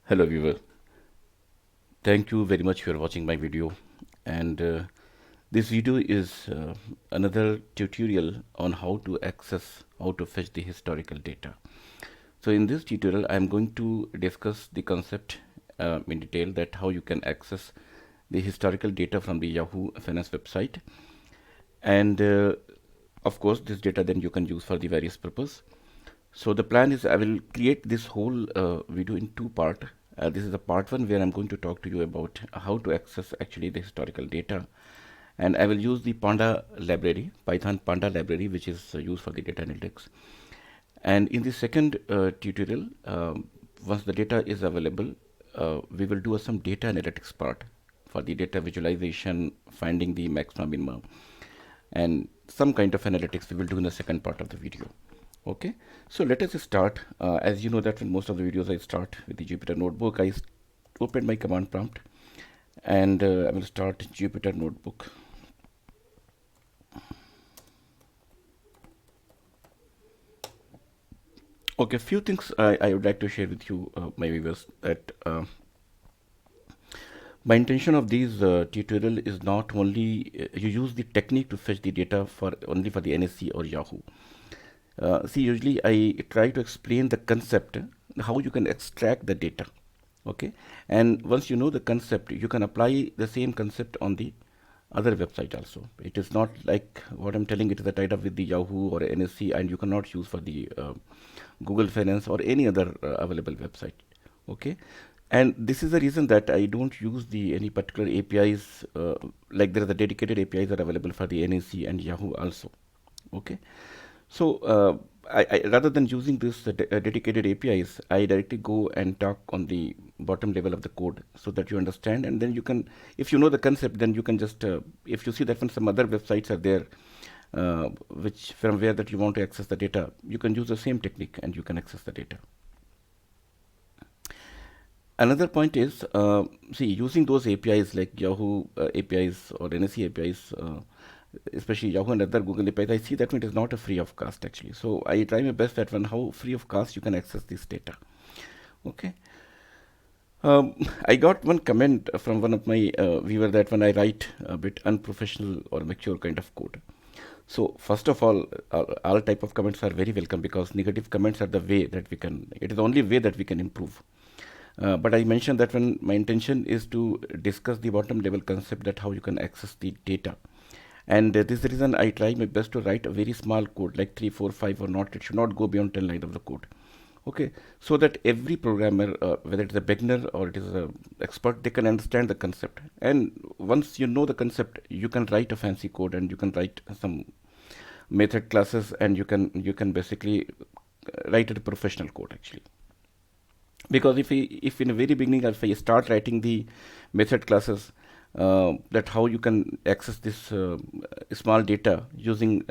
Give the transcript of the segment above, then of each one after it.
Hello viewer, thank you very much for watching my video, and this video is another tutorial on how to fetch the historical data. So in this tutorial I am going to discuss the concept in detail, that how you can access the historical data from the Yahoo Finance website, and of course this data then you can use for the various purpose. So the plan is I will create this whole video in two part. This is the part one where I'm going to talk to you about how to access actually the historical data, and I will use the Panda library, Python Panda library, which is used for the data analytics. And in the second tutorial, once the data is available, we will do some data analytics part for the data visualization, finding the maximum minimum, and some kind of analytics we will do in the second part of the video. Okay, so let us start. As you know that in most of the videos I start with the Jupyter notebook. I open my command prompt and I will start Jupyter notebook. Okay, few things I would like to share with you, my viewers, that my intention of these tutorial is not only you use the technique to fetch the data for only for the NSC or Yahoo. See, usually I try to explain the concept, how you can extract the data. Okay, and once you know the concept, you can apply the same concept on the other website also. It is not like what I'm telling, it is a tied up with the Yahoo or NSC, and you cannot use for the Google Finance or any other available website. Okay, and this is the reason that I don't use the any particular APIs. Like there are the dedicated APIs that are available for the NSC and Yahoo also. Okay, so rather than using this dedicated APIs, I directly go and talk on the bottom level of the code so that you understand, and then you can, if you know the concept, then you can just, if you see that when some other websites are there, which from where that you want to access the data, you can use the same technique and you can access the data. Another point is, see, using those APIs like Yahoo APIs or NSC APIs, especially Yahoo and other Google APIs, I see that it is not a free of cost actually. So I try my best that one how free of cost you can access this data. Okay. I got one comment from one of my viewer that when I write a bit unprofessional or mature kind of code. So first of all type of comments are very welcome, because negative comments are the way that we can, it is the only way that we can improve. But I mentioned that when my intention is to discuss the bottom level concept, that how you can access the data. And this is the reason I try my best to write a very small code, like 3, 4, 5 or not. It should not go beyond 10 lines of the code. Okay, so that every programmer, whether it is a beginner or it is an expert, they can understand the concept. And once you know the concept, you can write a fancy code and you can write some method classes, and you can basically write a professional code actually. Because if in the very beginning, if I start writing the method classes, that how you can access this small data using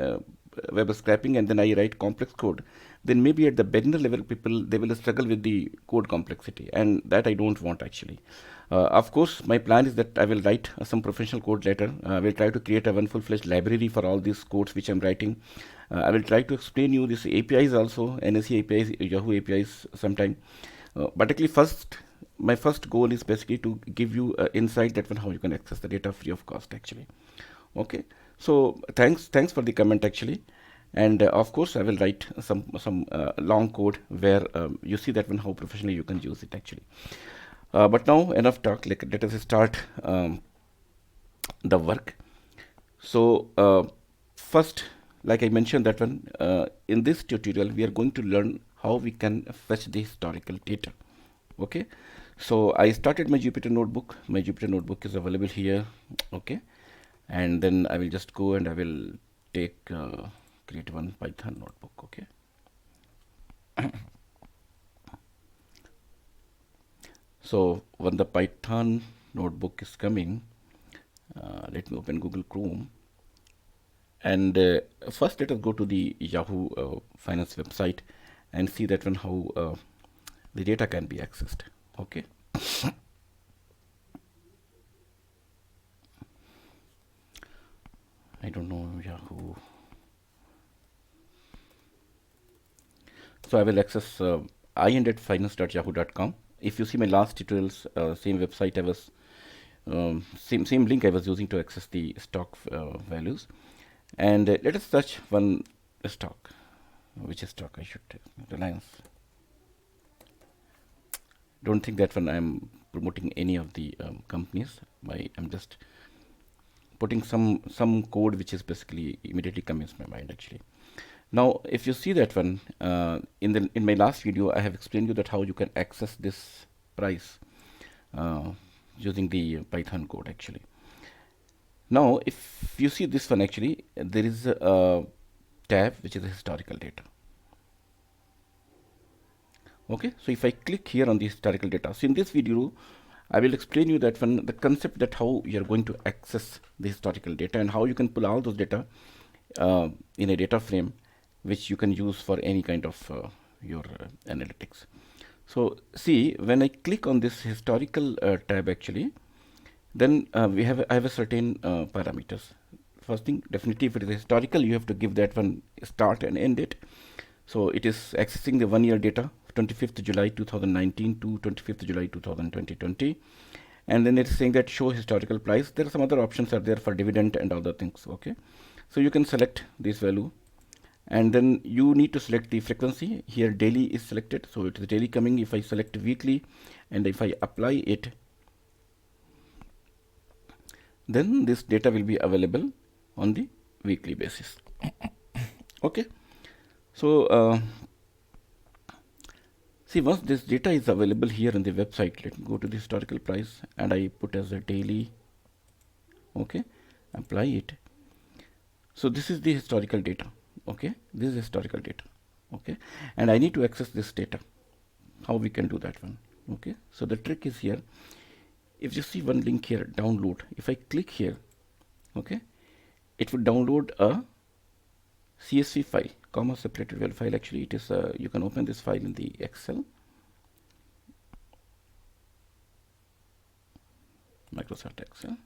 web scraping, and then I write complex code, then maybe at the beginner level people, they will struggle with the code complexity, and that I don't want actually. Of course, my plan is that I will write some professional code later. I will try to create a one full-fledged library for all these codes which I'm writing. I will try to explain you this APIs also, NSE APIs, Yahoo APIs sometime. But actually my first goal is basically to give you insight that how you can access the data free of cost actually. Okay, so thanks for the comment actually. And of course I will write some long code where you see that how professionally you can use it actually. But now enough talk, like let us start the work. So first, like I mentioned that in this tutorial we are going to learn how we can fetch the historical data. Okay, so I started my Jupyter notebook. My Jupyter notebook is available here. Okay, and then I will just go and I will take create one Python notebook. Okay. So when the Python notebook is coming, let me open Google Chrome. And first let us go to the Yahoo Finance website and see that how the data can be accessed. Okay. I don't know Yahoo. So I will access I&finance.yahoo.com, if you see my last tutorials, same website I was, same link I was using to access the stock values. And let us search one stock. Which stock I should take? Reliance. Don't think that when I'm promoting any of the companies, I'm just putting some code which is basically immediately comes to my mind actually. Now, if you see that one, in my last video, I have explained you that how you can access this price using the Python code actually. Now, if you see this one actually, there is a tab which is historical data. Okay, so if I click here on the historical data, so in this video, I will explain you that one, the concept that how you are going to access the historical data and how you can pull all those data in a data frame which you can use for any kind of your analytics. So see, when I click on this historical tab actually, then I have a certain parameters. First thing, definitely if it is historical, you have to give that one start and end date. So it is accessing the 1 year data, 25th July 2019 to 25th July 2020. And then it's saying that show historical price. There are some other options are there for dividend and other things. Okay, so you can select this value, and then you need to select the frequency. Here daily is selected, so it is daily coming. If I select weekly and if I apply it, then this data will be available on the weekly basis. Okay, so see, once this data is available here on the website, let me go to the historical price and I put as a daily. Okay, apply it. So this is the historical data. Okay, this is historical data. Okay, and I need to access this data. How we can do that one? Okay, so the trick is here. If you see one link here, download, if I click here, okay, it would download a CSV file, comma separated well file. Actually, it is you can open this file in the Excel, Microsoft Excel.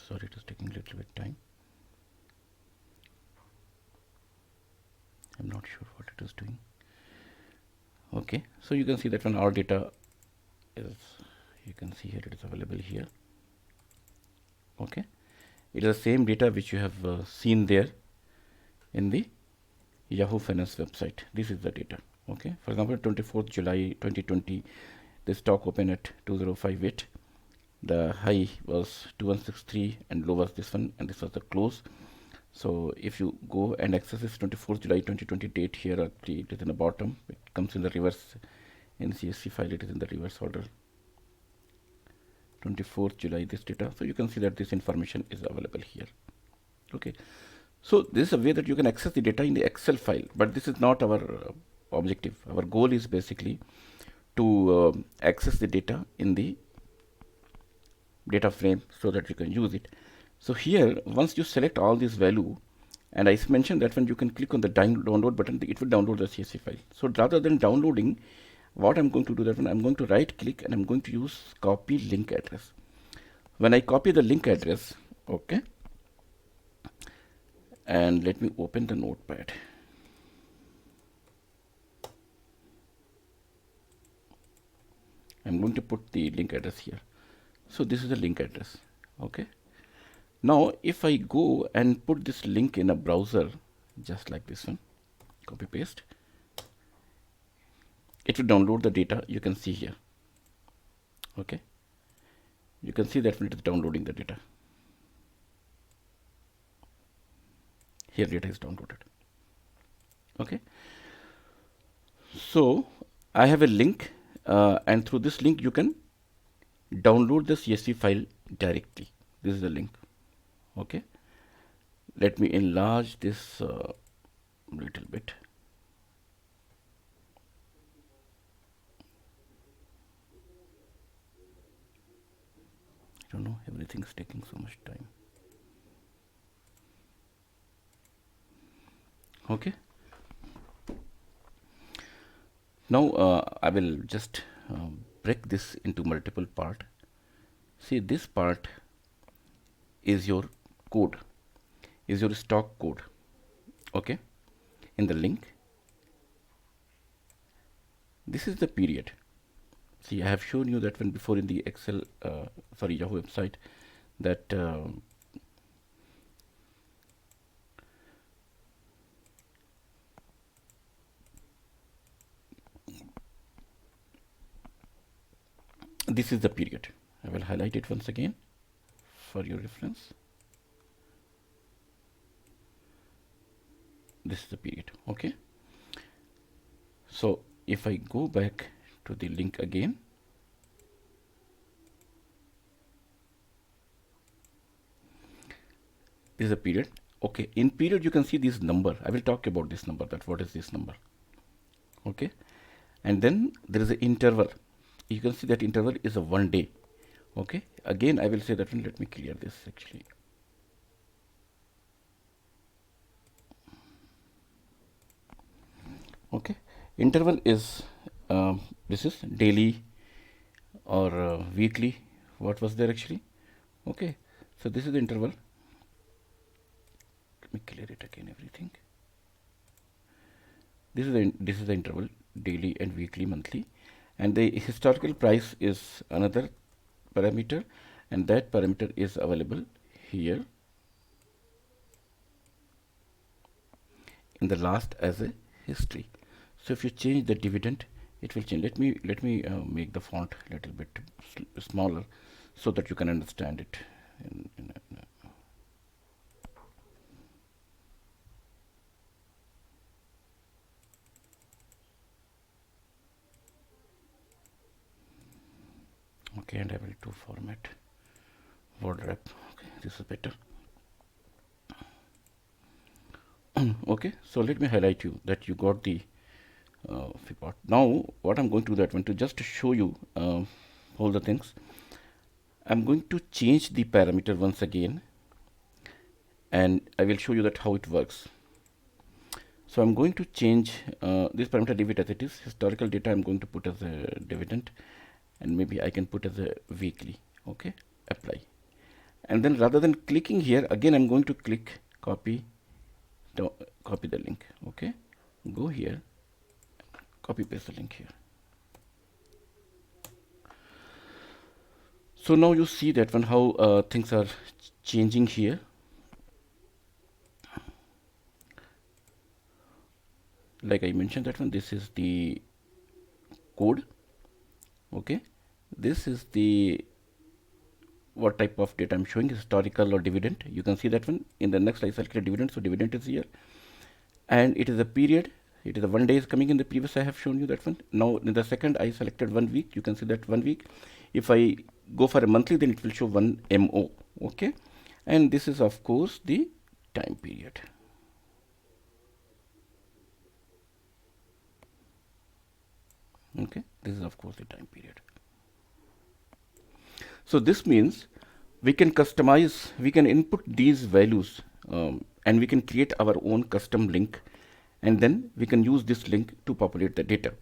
Sorry, it is taking a little bit time. I'm not sure what it is doing. Okay, so you can see that when our data is, you can see here it is available here. Okay, it is the same data which you have seen there in the Yahoo Finance website. This is the data. Okay, for example, 24th July 2020, the stock opened at 2058. The high was 2163 and low was this one, and this was the close. So if you go and access this 24th July 2020 date here, it is in the bottom. It comes in the reverse. In CSV file, it is in the reverse order. 24th July, this data. So you can see that this information is available here. Okay. So this is a way that you can access the data in the Excel file, but this is not our objective. Our goal is basically to access the data in the data frame so that you can use it. So here, once you select all this value, and I mentioned that when you can click on the download button, it will download the CSV file. So rather than downloading, what I'm going to do that when I'm going to right click and I'm going to use copy link address. When I copy the link address, okay, and let me open the notepad. I'm going to put the link address here. So this is the link address. Okay. Now if I go and put this link in a browser, just like this one, copy paste, it will download the data. You can see here. Okay. You can see that when it is downloading the data. Here data is downloaded. Okay. So I have a link, and through this link you can download the CSV file directly. This is the link. Okay, let me enlarge this little bit. I don't know, everything's taking so much time. Okay. Now I will just break this into multiple part. See, this part is your code, is your stock code. Okay, in the link, this is the period. See, I have shown you that one before in the Excel, sorry, Yahoo website, that this is the period. I will highlight it once again for your reference. This is the period. Okay. So if I go back to the link again, this is a period. Okay, in period you can see this number. I will talk about this number, that what is this number. Okay, and then there is an interval. You can see that interval is a 1 day. Okay, again I will say that one. Let me clear this actually. Okay, interval is this is daily or weekly. What was there actually? Okay, so this is the interval. Let me clear it again, everything. This is the interval, daily and weekly, monthly, and the historical price is another parameter, and that parameter is available here in the last as a history. So if you change the dividend, it will change. Let me make the font a little bit smaller so that you can understand it. Okay, and I will do format word wrap. Okay, this is better. Okay, so let me highlight you that you got the part. Now what I'm going to do, that one, to just show you all the things, I'm going to change the parameter once again, and I will show you that how it works. So I'm going to change this parameter, leave it as it is. Historical data I'm going to put as a dividend, and maybe I can put as a weekly. Okay, apply, and then rather than clicking here again, I'm going to click copy the link. Okay, go here, copy paste the link here. So now you see that one, how things are changing here. Like I mentioned that one, this is the code. Okay, this is the what type of data I'm showing, historical or dividend. You can see that one. In the next I selected dividend, so dividend is here, and it is a period. It is a 1 day is coming. In the previous I have shown you that one. Now in the second I selected 1 week. You can see that 1 week. If I go for a monthly, then it will show 1 MO. Okay, and this is of course the time period. Okay, this is of course the time period. So this means we can customize, we can input these values, and we can create our own custom link, and then we can use this link to populate the data.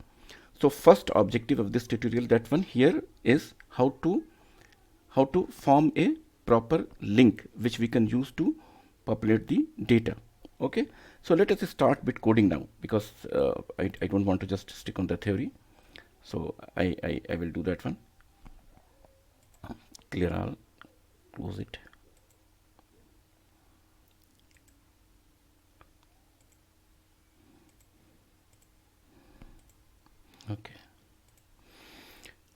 So first objective of this tutorial, that one here, is how to form a proper link which we can use to populate the data. Okay, so let us start with coding now, because I don't want to just stick on the theory. So I will do that one. Clear all, close it. Okay,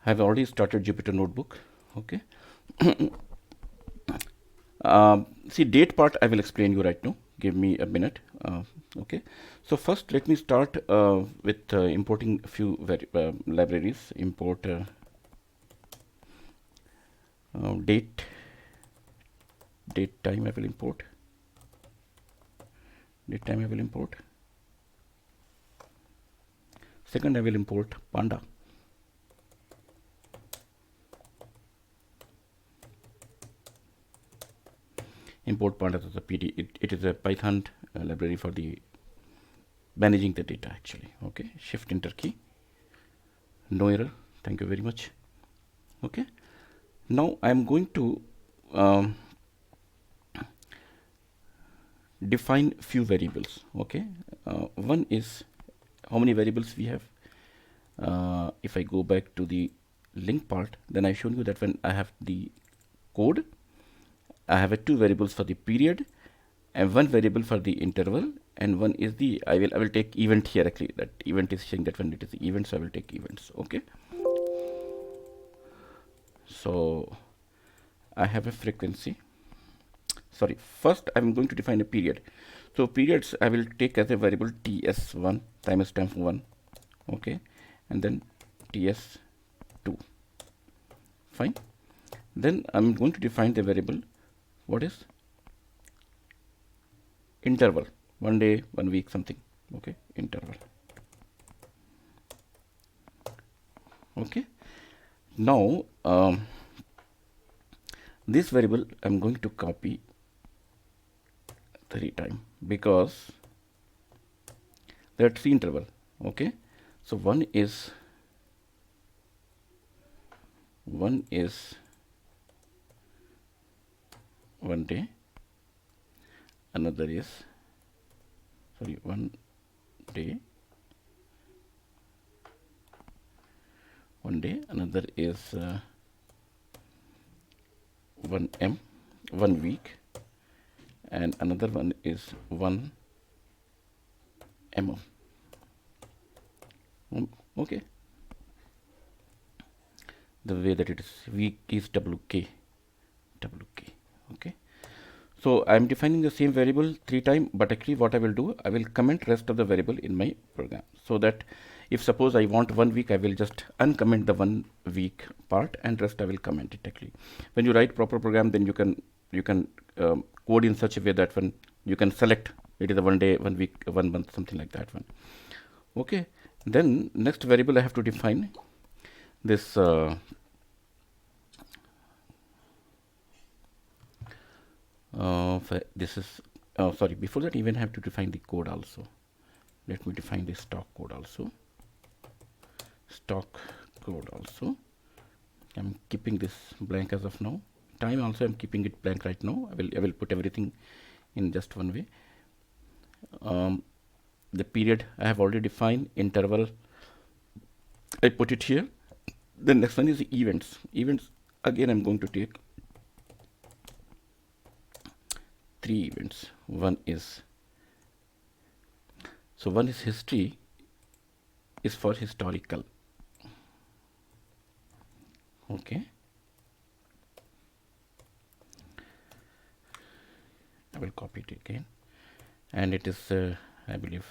I have already started Jupyter Notebook. Okay. See, date part I will explain you right now. Give me a minute. Okay, so first let me start with importing a few libraries. Import date time I will import. Date time I will import. Second I will import Panda. Import Pandas as a PD. It is a Python library for the managing the data actually. Okay, shift enter key, no error, thank you very much. Okay, now I am going to define few variables. Okay, one is how many variables we have. If I go back to the link part, then I shown you that when I have the code, I have two variables for the period and one variable for the interval, and one is the I will take event here. Actually that event is saying that when it is the event, so I will take events. Okay, so I have a frequency. Sorry, first I'm going to define a period. So periods I will take as a variable ts1, timestamp 1. Okay, and then ts2. Fine. Then I'm going to define the variable what is interval, 1 day, 1 week, something. Okay, interval. Okay, now this variable I'm going to copy 3 times because there are 3 interval. Okay, so one is 1 day, another is 1 day, another is 1 week, and another one is 1 mm. Okay, the way that it is, week is wk. Okay, so I am defining the same variable 3 times, but actually what I will do, I will comment rest of the variable in my program, so that if suppose I want 1 week, I will just uncomment the 1 week part and rest I will comment it. Actually when you write proper program, then you can code in such a way that when you can select it is a 1 day, 1 week, 1 month, something like that one. Okay, then next variable I have to define this this is sorry, before that even have to define the code also. Let me define the stock code also. I'm keeping this blank as of now. Time also I'm keeping it blank right now. I will put everything in just one way. The period I have already defined. Interval I put it here. The next one is the events. Events again I'm going to take 3 events. One is history, is for historical. Okay, I will copy it again, and it is I believe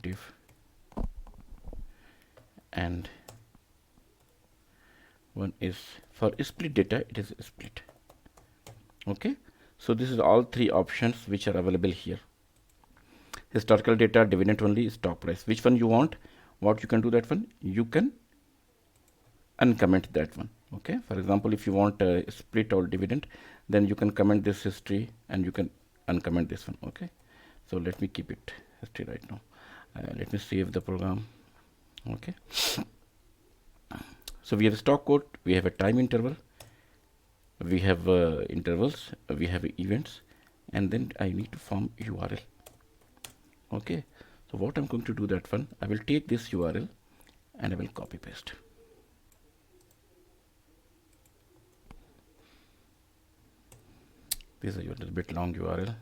div, and one is for split data, it is split. Okay, so this is all 3 options which are available here. Historical data, dividend only, stock price. Which one you want? What you can do that one? You can uncomment that one. Okay, for example, if you want a split or dividend, then you can comment this history and you can uncomment this one. Okay, so let me keep it history right now. Let me save the program. Okay, so we have a stock code, we have a time interval, we have intervals, we have events, and then I need to form URL. Okay, so what I'm going to do that one, I will take this URL and I will copy paste. This is a little bit long URL.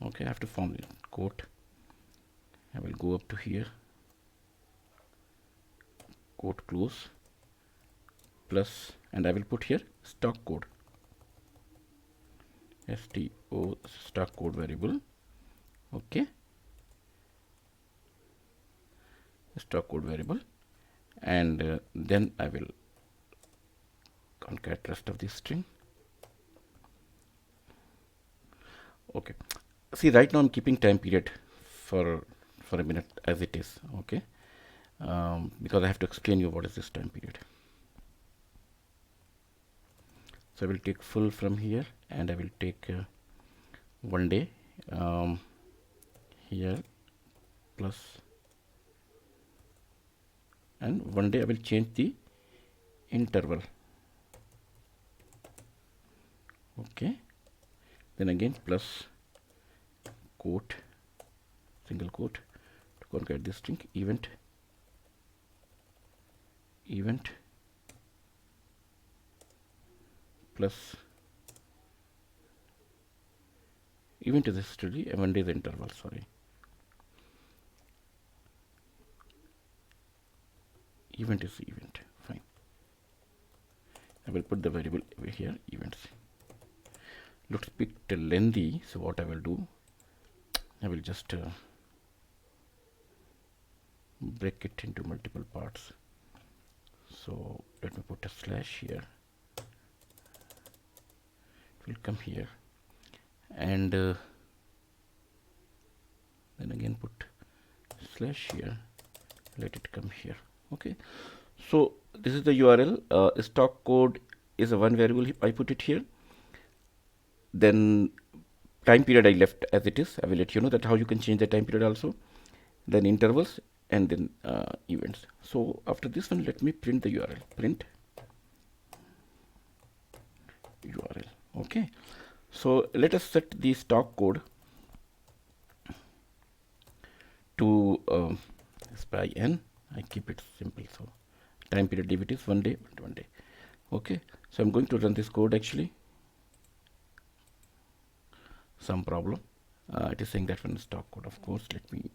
Okay, I have to form the quote. I will go up to here, quote close, plus, and I will put here stock code, sto stock code variable. Okay, stock code variable, and then I will concat rest of the string. Okay, see right now I'm keeping time period for a minute as it is. Okay, because I have to explain you what is this time period. So I will take full from here and I will take 1 day, here plus, and one day I will change the interval. Okay, then again plus quote, single quote to concat this string, event plus event is history and one day the interval, sorry, event is event, fine. I will put the variable over here, events. Looks a bit lengthy, so what I will do, I will just break it into multiple parts. So let me put a slash here, it will come here, and then again put slash here, let it come here. Okay, so this is the URL. Stock code is a one variable, I put it here. Then time period I left as it is. I will let you know that how you can change the time period also. Then intervals, and then events. So after this one, let me print the URL. Print URL. Okay. So let us set the stock code to SPY n. I keep it simple. So time period if it is 1 day, 1 day. Okay. So I'm going to run this code actually. Some problem. It is saying that one stock code. Of course, let me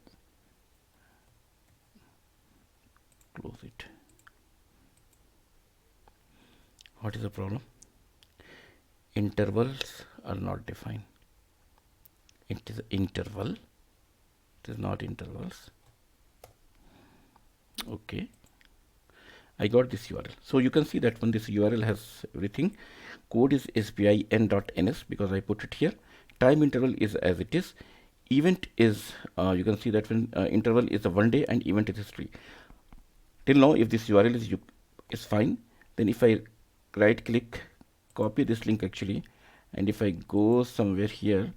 close it. What is the problem? Intervals are not defined. It is interval. It is not intervals. Okay. I got this URL. So you can see that when this URL has everything. Code is sbin.ns because I put it here. Time interval is as it is. Event is, you can see that when interval is a 1 day and event is history. Till now, if this URL is fine, then if I right click, copy this link actually, and if I go somewhere here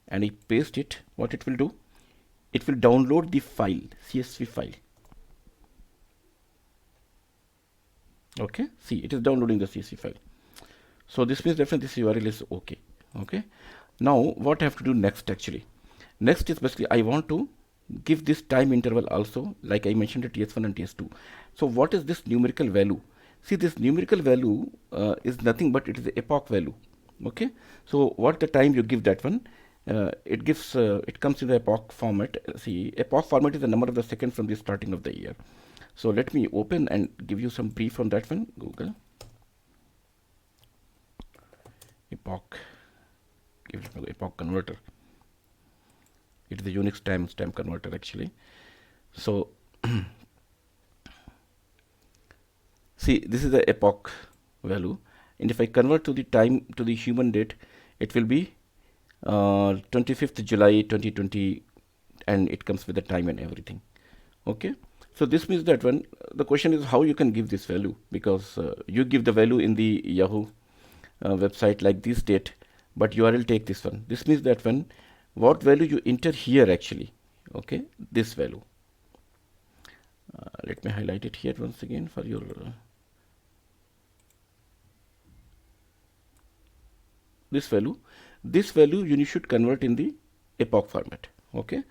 and I paste it, what it will do? It will download the file, CSV file. Okay, see, it is downloading the CSV file. So this means definitely this URL is okay. Okay. Now what I have to do next actually? Next is basically I want to give this time interval also, like I mentioned at TS1 and TS2. So what is this numerical value? See, this numerical value is nothing but it is the epoch value. Okay. So what the time you give that one, it gives, it comes in the epoch format. See, epoch format is the number of the second from the starting of the year. So let me open and give you some brief on that one. Google epoch, give it epoch converter. It is the Unix timestamp converter actually. So see, this is the epoch value, and if I convert to the time to the human date, it will be 25th July 2020, and it comes with the time and everything. Okay. So this means that when the question is how you can give this value, because you give the value in the Yahoo website like this date, but URL take this one. This means that when what value you enter here actually, okay, this value. Let me highlight it here once again for your this value you should convert in the epoch format. Okay.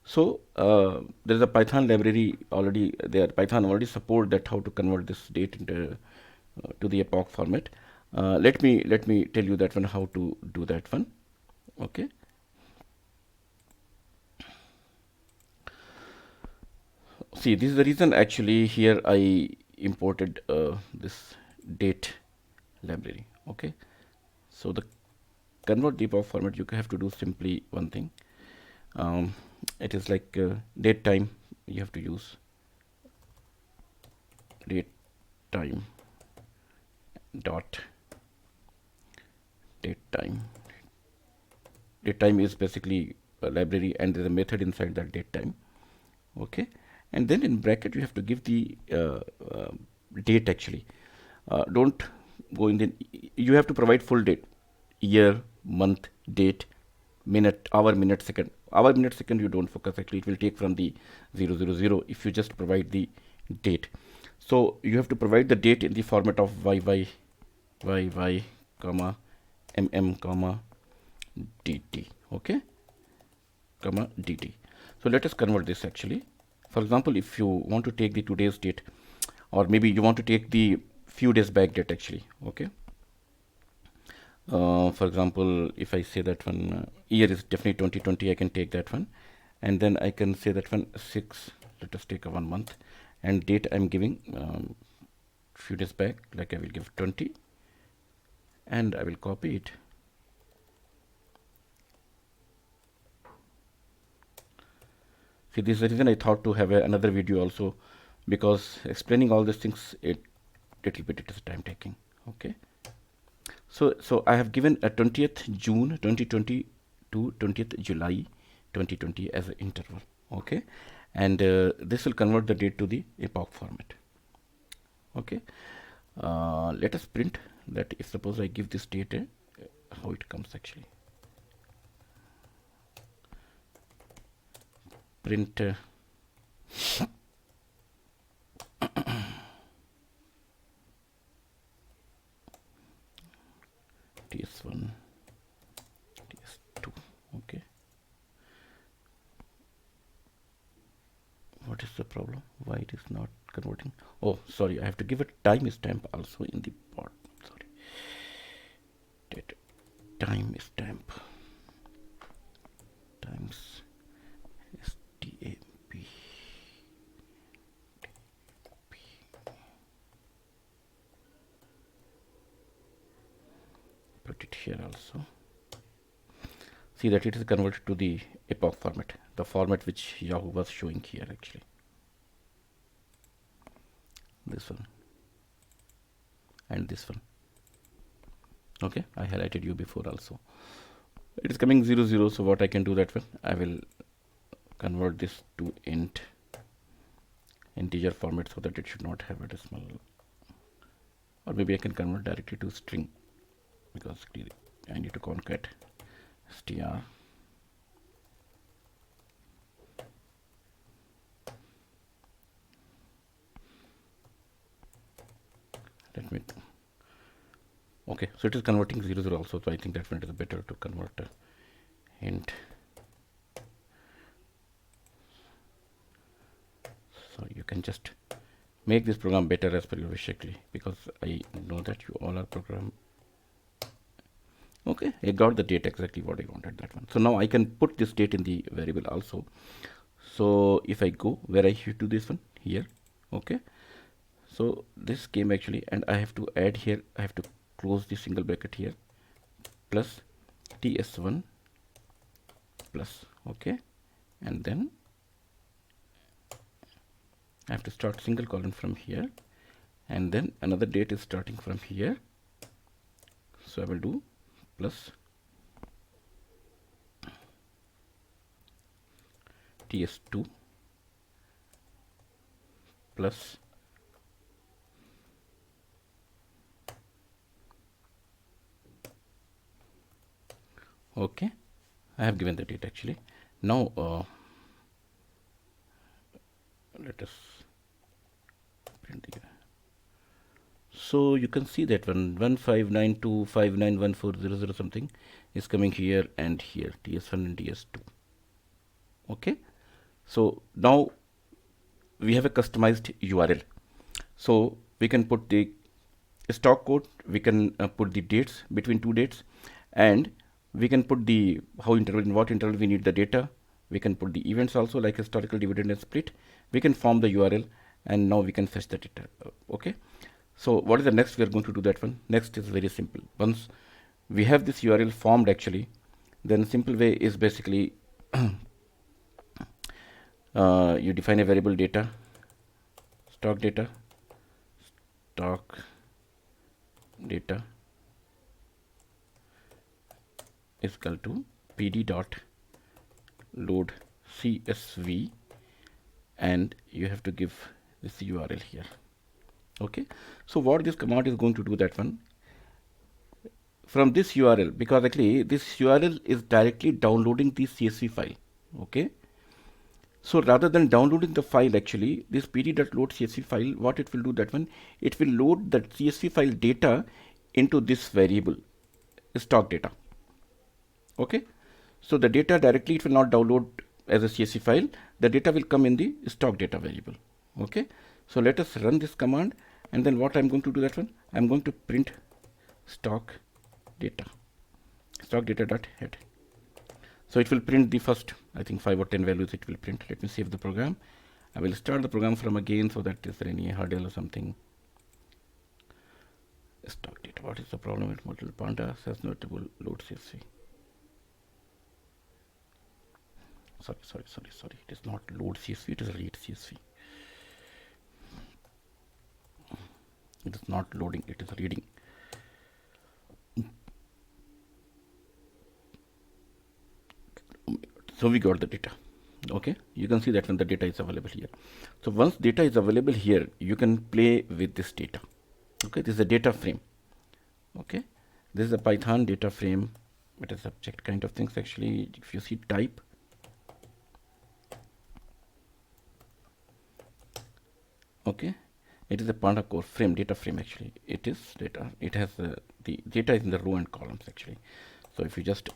So there is a Python library already there. Python already support that how to convert this date into to the epoch format. Let me tell you that one how to do that one. Okay. See, this is the reason actually here I imported this date library. Okay. So the convert the epoch format, you have to do simply one thing. It is like date time. You have to use date time dot date time. Date time is basically a library, and there's a method inside that date time. Okay, and then in bracket you have to give the date actually. Don't go in the, you have to provide full date, year, month, date, minute, hour, minute, second. Hour, minute, second you don't focus, actually it will take from the 000 if you just provide the date. So you have to provide the date in the format of yy comma comma dt, okay, comma dt. So let us convert this actually. For example, if you want to take the today's date, or maybe you want to take the few days back date actually, okay. For example, if I say that one year is definitely 2020, I can take that one, and then I can say that one 6, let us take a 1 month, and date I'm giving few days back, like I will give 20, and I will copy it. See, this is the reason I thought to have another video also, because explaining all these things, it is time taking, okay. So I have given a 20th June 2020 to 20th July 2020 as an interval, okay, and this will convert the date to the epoch format, okay. Let us print that if suppose I give this data, how it comes actually. Print ts1 ts2, okay. What is the problem? Why it is not converting? Oh, sorry, I have to give a time stamp also in the part. Sorry, data time stamp times stamp. Put it here also. See that it is converted to the epoch format, the format which Yahoo was showing here actually. This one and this one, okay. I highlighted you before also. It is coming 00, so what I can do that one, I will convert this to integer format so that it should not have a decimal, or maybe I can convert directly to string, because I need to concat str. Let me, okay, so it is converting 00 also, so I think that one is better to convert int. So you can just make this program better as per your wish actually, because I know that you all are program. Okay, I got the date exactly what I wanted, that one. So now I can put this date in the variable also. So if I go where I should do this one here, okay. So this came actually, and I have to add here, I have to close the single bracket here, plus ts1 plus, okay, and then I have to start single colon from here, and then another date is starting from here. So I will do plus ts2 plus okay. I have given the date actually. Now let us print the, so you can see that 1592591400 something is coming here and here, ts1 and ts2, okay. So now we have a customized URL, so we can put the stock code, we can put the dates between two dates, and we can put the how interval, in what interval we need the data. We can put the events also, like historical dividend and split. We can form the URL, and now we can fetch the data, okay. So what is the next we are going to do that one? Next is very simple. Once we have this URL formed actually, then simple way is basically you define a variable data, stock data is equal to pd dot load csv, and you have to give this URL here, okay. So what this command is going to do that one, from this URL, because actually this URL is directly downloading the CSV file. Okay. So rather than downloading the file, actually this pd.load CSV file, what it will do, that one, it will load the CSV file data into this variable stock data. Okay. So the data directly, it will not download as a CSV file. The data will come in the stock data variable. Okay. So let us run this command, and then what I'm going to do, that one, I'm going to print stock data dot head. So it will print the first, I think 5 or 10 values it will print. Let me save the program. I will start the program from again, so that is there any hurdle or something. Stock data. What is the problem with multiple pandas has notable load CSV? Sorry. It is not load CSV, it is read CSV. It is not loading, it is reading. So we got the data. Okay, you can see that when the data is available here. So once data is available here, you can play with this data. Okay, this is a data frame. Okay, this is a Python data frame. It is subject kind of things. Actually, if you see type, okay, it is a Panda core frame, data frame. Actually, it is data. It has the data is in the row and columns actually. So if you just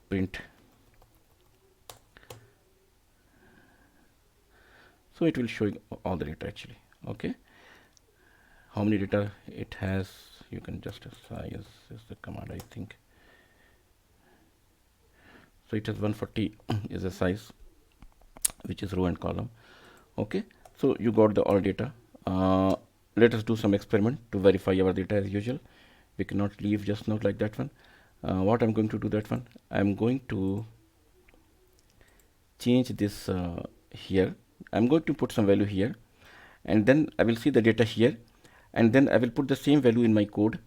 print, so it will show all the data actually. Okay, how many data it has, you can just size is the command, I think. So it has 140 is the size, which is row and column. Okay, so you got the all data. Let us do some experiment to verify our data as usual. We cannot leave just not like that one. What I'm going to do, that one, I'm going to change this here. I'm going to put some value here, and then I will see the data here, and then I will put the same value in my code,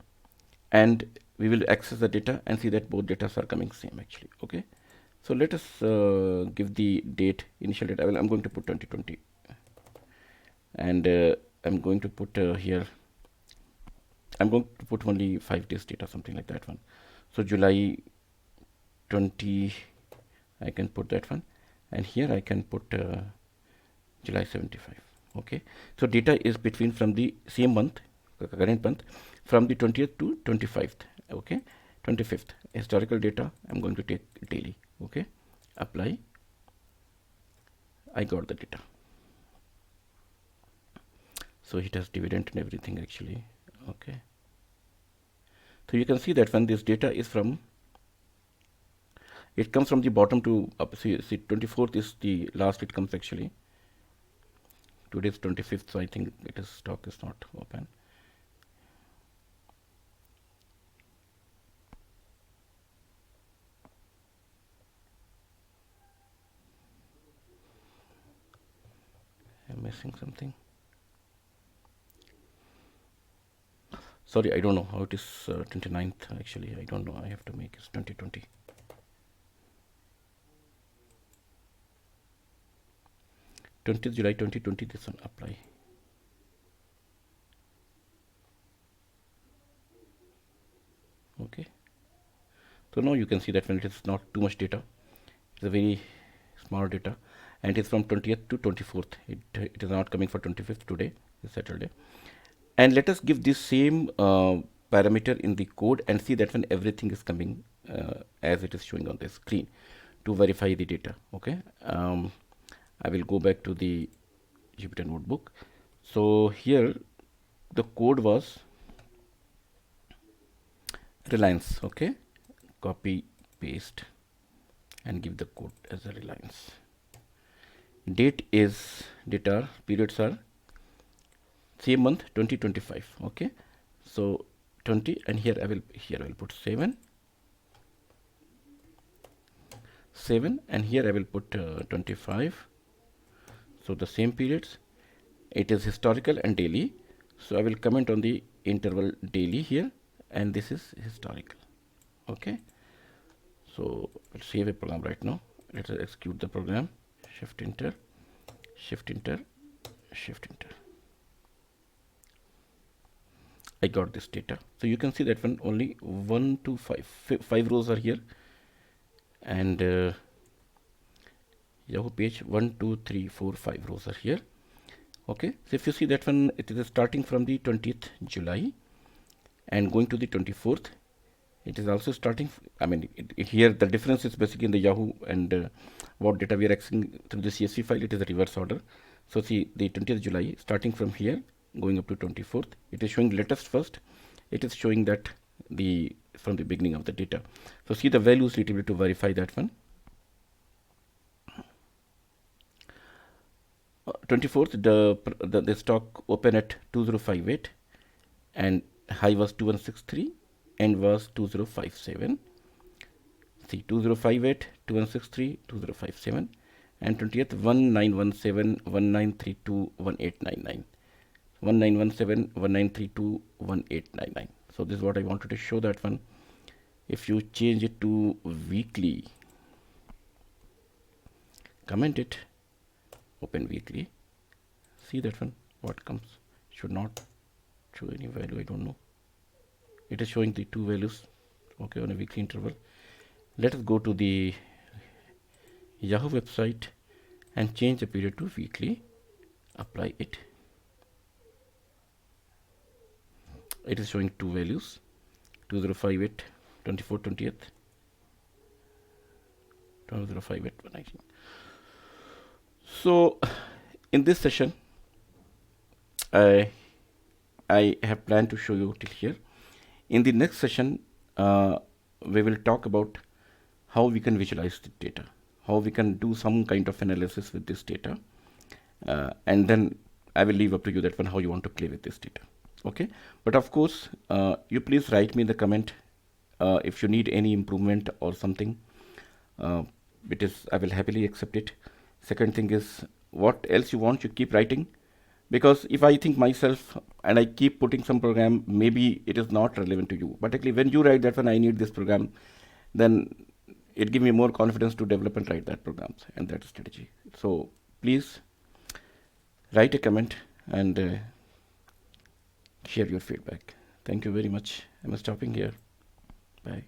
and we will access the data and see that both data are coming same actually. Okay, so let us give the date, initial date. I'm going to put 2020, and I'm going to put here, I'm going to put only 5 days data, something like that one. So July 20, I can put that one, and here I can put July 75. Okay, so data is between from the same month, current month, from the 20th to 25th. Okay, 25th. Historical data, I'm going to take daily. Okay, apply. I got the data. So it has dividend and everything actually. Okay, so you can see that when this data is from, it comes from the bottom to up. See 24th is the last it comes actually. Today is 25th, so I think it is stock is not open. I'm missing something. Sorry, I don't know how it is 29th actually. I don't know. I have to make it 2020. 20th July 2020. This one, apply. Okay. So now you can see that when it is not too much data, it's a very small data, and it's from 20th to 24th. It is not coming for 25th today, is Saturday. And let us give this same parameter in the code and see that when everything is coming as it is showing on the screen to verify the data. Okay, I will go back to the Jupyter notebook. So here the code was Reliance. Okay, copy paste and give the code as a Reliance. Date is data, periods are same month 2025. Okay, so 20, and here I will put 7, and here I will put 25. So the same periods, it is historical and daily. So I will comment on the interval daily here, and this is historical. Okay, so let's save a program right now. Let us execute the program. Shift enter, shift enter, shift enter. I got this data. So you can see that one only 1 to 5. 5 rows are here, and Yahoo page 1, 2, 3, 4, 5 rows are here. Okay, so if you see that one, it is starting from the 20th July and going to the 24th. It is also starting, here the difference is basically in the Yahoo and what data we are accessing through the CSV file. It is a reverse order. So see the 20th July starting from here going up to 24th. It is showing latest first. It is showing that from the beginning of the data. So see the values little bit to verify that one. 24th, the stock opened at 2058 and high was 2163 and was 2057. See 2058, 2163, 2057, and 20th 1917, 1932, 1899. 1917, 1932, 1899. So this is what I wanted to show that one. If you change it to weekly, comment it, open weekly, see that one, what comes. Should not show any value, I don't know. It is showing the two values, okay, on a weekly interval. Let us go to the Yahoo website and change the period to weekly, apply it. It is showing two values, 2058, 24, 20th, 2058, 119. So in this session, I have planned to show you till here. In the next session, we will talk about how we can visualize the data, how we can do some kind of analysis with this data, and then I will leave up to you that one how you want to play with this data. Okay, but of course, you please write me in the comment if you need any improvement or something. I will happily accept it. Second thing is, what else you want, you keep writing, because if I think myself and I keep putting some program, maybe it is not relevant to you. But actually, when you write that one, I need this program, then it gives me more confidence to develop and write that programs and that strategy. So please write a comment and share your feedback. Thank you very much. I'm stopping here. Bye.